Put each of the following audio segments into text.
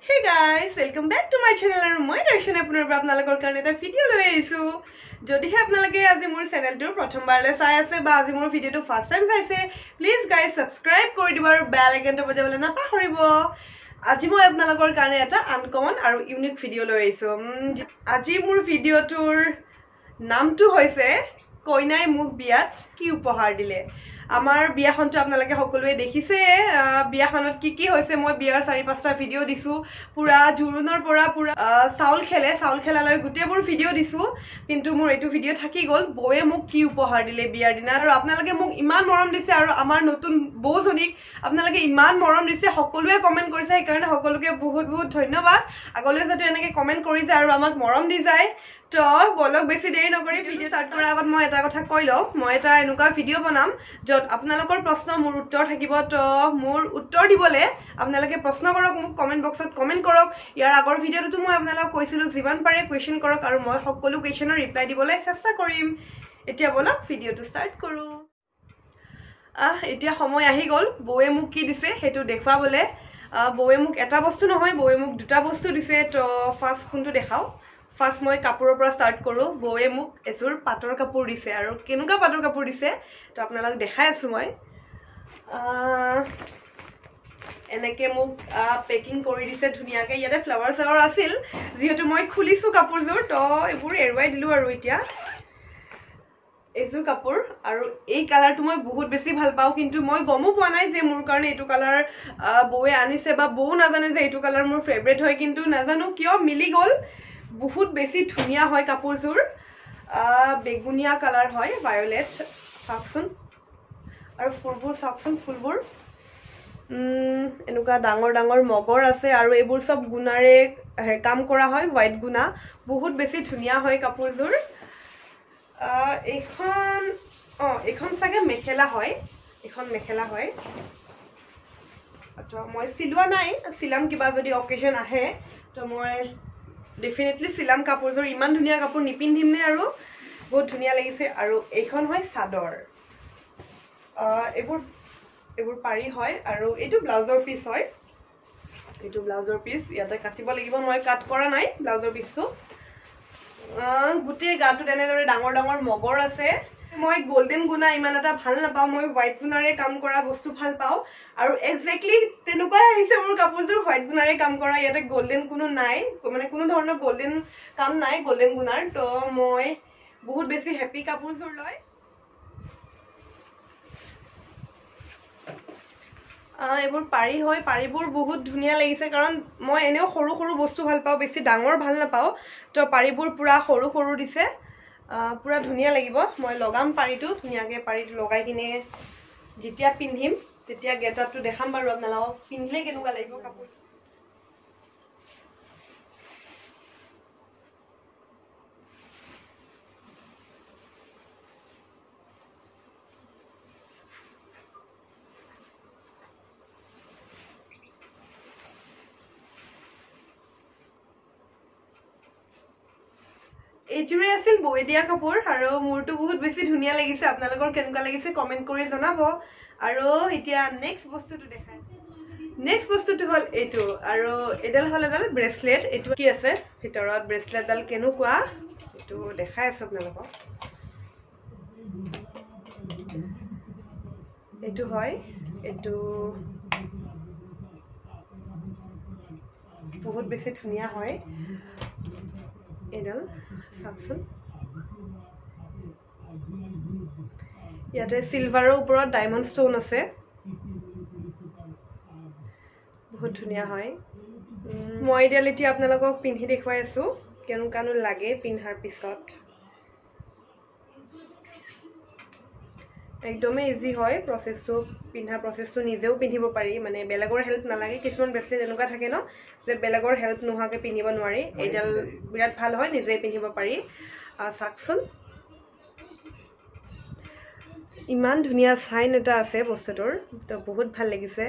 Hey guys, welcome back to my channel and moi Darshan apunar apnalokor karone eta video loi aisu. Jodi he apnalage aji mor channel tur prothom bar le sai ase ba aji mor video tu first time saise, please guys subscribe kori dibar bell icon to bajabole na pahoribo. Aji moi apnalokor karone eta uncommon aru unique video loi aisu. Aji mor video tur naam tu hoise koinai muk biat ki upahar dile. Amar biyakhonto apnalage hokoloe dekhise biyakhonot ki hoise moi biyar 4-5টা video দিছো পুরা জুৰুনৰ পৰা পুৰা চাউল খেলালৈ গুটেবোৰ video দিছো কিন্তু মোৰ এটো ভিডিও থাকি গল বয়ে মোক কি উপহাৰ দিলে বিয়াৰ দিনা আৰু আপোনালোকে মোক ইমান মৰম দিছে আৰু আমাৰ নতুন বৌজনীক আপোনালোকে ইমান মৰম দিছে সকলোৱে কমেন্ট কৰিছে এই কাৰণে সকলোকে বহুত ধন্যবাদ আগলৈ যাতে এনেকৈ কমেন্ট কৰি যায় আৰু আমাক মৰম দি যায় তো বলক বেছি দেৰি নকৰি ভিডিও স্টাৰ্ট কৰাৰ আগত মই এটা কথা কৈ লও মই এটা এনেকুৱা ভিডিও বনাম যত আপোনালোকৰ প্ৰশ্ন মোৰ উত্তৰ থাকিব তো মোৰ উত্তৰ দিবলে আপোনালোকে প্ৰশ্ন কৰক মোক কমেন্ট বক্সত কমেন্ট কৰক ইয়াৰ আগৰ ভিডিওটো মই আপোনালোকক কৈছিলো যিমান পাৰে কোৱেশ্চন কৰক আৰু মই সকলো কোৱেশ্চনৰ ৰিপ্লাই দিবলৈ চেষ্টা কৰিম এতিয়া বলক ভিডিওটো স্টাৰ্ট কৰো এতিয়া সময় আহি গল বৌয়ে মোক কি দিছে হেতু দেখুৱাবলে বৌয়ে মোক এটা বস্তু নহয় বৌয়ে মোক দুটা বস্তু দিছে তো ফাৰ্স্ট কোনটো দেখাও First মই কাপোৰৰ পৰা স্টাৰ্ট কৰো বৌয়ে মোক এজোৰ পাটৰ কাপোৰ দিছে আৰু কেনুকা পাটৰ কাপোৰ দিছে তো আপোনালোক দেখাই আছো মই এনেকে মোক পেকিং কৰি দিছে ধুনিয়াকে ইয়াতে ফ্লাৱাৰ আছিল যেহেতু মই খুলিছো কাপোৰজোৰ তো এবোৰ এৰুৱাই দিলো আৰু এতিয়া এজোৰ কাপোৰ আৰু এই কালাৰটো মই বহুত বেছি ভাল পাও কিন্তু মই গমো পোৱা নাই যে মোৰ কাৰণে এটো কালাৰ বৌয়ে আনিছে বা বৌ নাজানে যে এটো কালাৰ মোৰ ফেভাৰিট হয় কিন্তু নাজানো কিয় মিলি গল বহুত বেছি ধুনিয়া হয় কাপোৰজোৰ বেগুনিয়া কালাৰ হয় ভায়োলেট সাকসন আৰু ফুলবোৰ এনুকা ডাঙৰ মগৰ আছে আৰু এবোৰ সব গুণাৰে কাম কৰা হয় হোৱাইট গুণা বহুত বেছি ধুনিয়া হয় কাপোৰজোৰ এখন সাগে মেখেলা হয় আচ্ছা মই সিলোৱা নাই সিলাম কিবা যদি অকেশন আহে তো মই Definitely silam কাপোৰজোৰ ইমান ধুনিয়া কাপোৰ নিপিন্ধিম নে আৰু বহুত ধুনিয়া লাগিছে আৰু এইখন হয় সাদৰ এবোৰ পাৰি হয় আৰু এটো ব্লাউজৰ পিস হয় এটো ব্লাউজৰ পিস ইয়াতে কাটিব লাগিব মই কাট কৰা নাই ব্লাউজৰ পিসটো গুটে গাটো তেনেদৰে ডাঙৰ মগৰ আছে মই গোল্ডেন গুণা ইমান এটা ভাল নাপাও মই হোৱাইট গুণাৰে কাম কৰা বস্তু ভাল পাও আৰু এক্স্যাক্টলি তেনুকাই আহিছে মোৰ কাপোৰজোৰ হোৱাইট গুণাৰে কাম কৰা ইয়াতে গোল্ডেন কোনো নাই মানে কোনো ধৰণৰ গোল্ডেন কাম নাই গোল্ডেন গুণাৰ তো মই বহুত বেছি হ্যাপি কাপোৰজোৰ লৈ এবোৰ পাৰি হয় পাৰিবোৰ বহুত ধুনিয়া লাগিছে কাৰণ মই এনেও সৰু বস্তু ভাল পাও বেছি ডাঙৰ ভাল নাপাও তো পাৰিবোৰ পুৰা সৰু দিছে পুৰা ধুনিয়া লাগিব মই লগাম পাৰিটো ধুনিয়াকে পাৰিটো লগাই কিনে যেতিয়া পিন্ধিম তেতিয়া গেটআপটো দেখাম বাৰু আপোনালোকক পিন্ধিলে কেনেকুৱা লাগিব কাপোৰ এজুৰে আছিল বৈ দিয়া কাপোৰ আৰু মোৰটো বহুত বেছি ধুনিয়া লাগিছে আপোনালোকৰ কেনেকুৱা লাগিছে কমেন্ট কৰি জনাব আৰু এতিয়া নেক্সট বস্তুটো দেখাই নেক্সট বস্তুটো হল এটো আৰু এডাল হলডাল ব্ৰেসলেট এটো কি আছে ভিতৰত ব্ৰেসলেটডাল কেনেকুৱা এটো দেখাই আছে আপোনালোকক এটো হয় এটো বহুত বেছি ধুনিয়া হয় এডাল সাকসন ইয়াতে সিলভাৰৰ ওপৰত ডায়মণ্ড ষ্টোন আছে বহুত ধুনিয়া হয় মই এডাল এতিয়া আপোনালোকক পিন্ধি দেখুৱাই আছো কেনেকুৱানো লাগে পিন্ধাৰ পিছত একদমই ইজি হয় প্ৰসেসটো পিন্ধা প্ৰসেসটো নিজেও পিন্ধিব পাৰি মানে বেলেগৰ হেল্প নালাগে কিছুমান ব্ৰেসলেট এনেকুৱা থাকে ন যে বেলেগৰ হেল্প নোহাকে পিন্ধিব নোৱাৰি এডাল বিৰাট ভাল হয় নিজে পিন্ধিব পাৰি সাকসন ইমান ধুনিয়া সাইন এটা আছে বস্তুটোৰ তো বহুত ভাল লাগিছে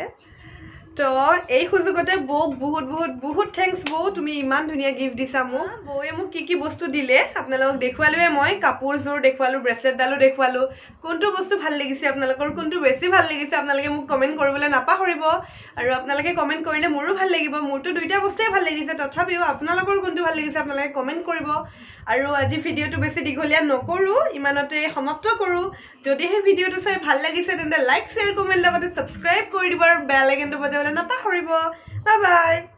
তো এই সুযোগতে বৌক বহুত বহুত বহুত থ্যাঙ্কস বৌ তুমি ইমান ধুনিয়া গিফট দিছা মোক বৌয়ে মোক কি বস্তু দিলে আপোনালোকক দেখুৱালোৱে মই কাপোৰযোৰ দেখুৱালো ব্ৰেসলেটডালো দেখুৱালো কোনটো বস্তু ভাল লাগিছে আপোনালোকৰ কোনটো বেছি ভাল লাগিছে আপোনালোকে মোক কমেন্ট কৰিবলৈ নাপাহৰিব আৰু আপোনালোকে কমেন্ট কৰিলে মোৰো ভাল লাগিব মোৰটো দুইটা বস্তুই ভাল লাগিছে তথাপিও আপোনালোকৰ কোনটো ভাল লাগিছে আপোনালোকে কমেন্ট কৰিব আৰু আজি ভিডিওটো বেছি দীঘলীয়া নকৰো ইমানতে সমাপ্ত কৰো যদি হে ভিডিওটো চাই ভাল লাগিছে তেন্তে লাইক শেয়াৰ কমেন্ট লগতে সাবস্ক্ৰাইব কৰি দিব আৰু বেল আইকনটো বজাবলৈ নাপাহৰিব বাই বাই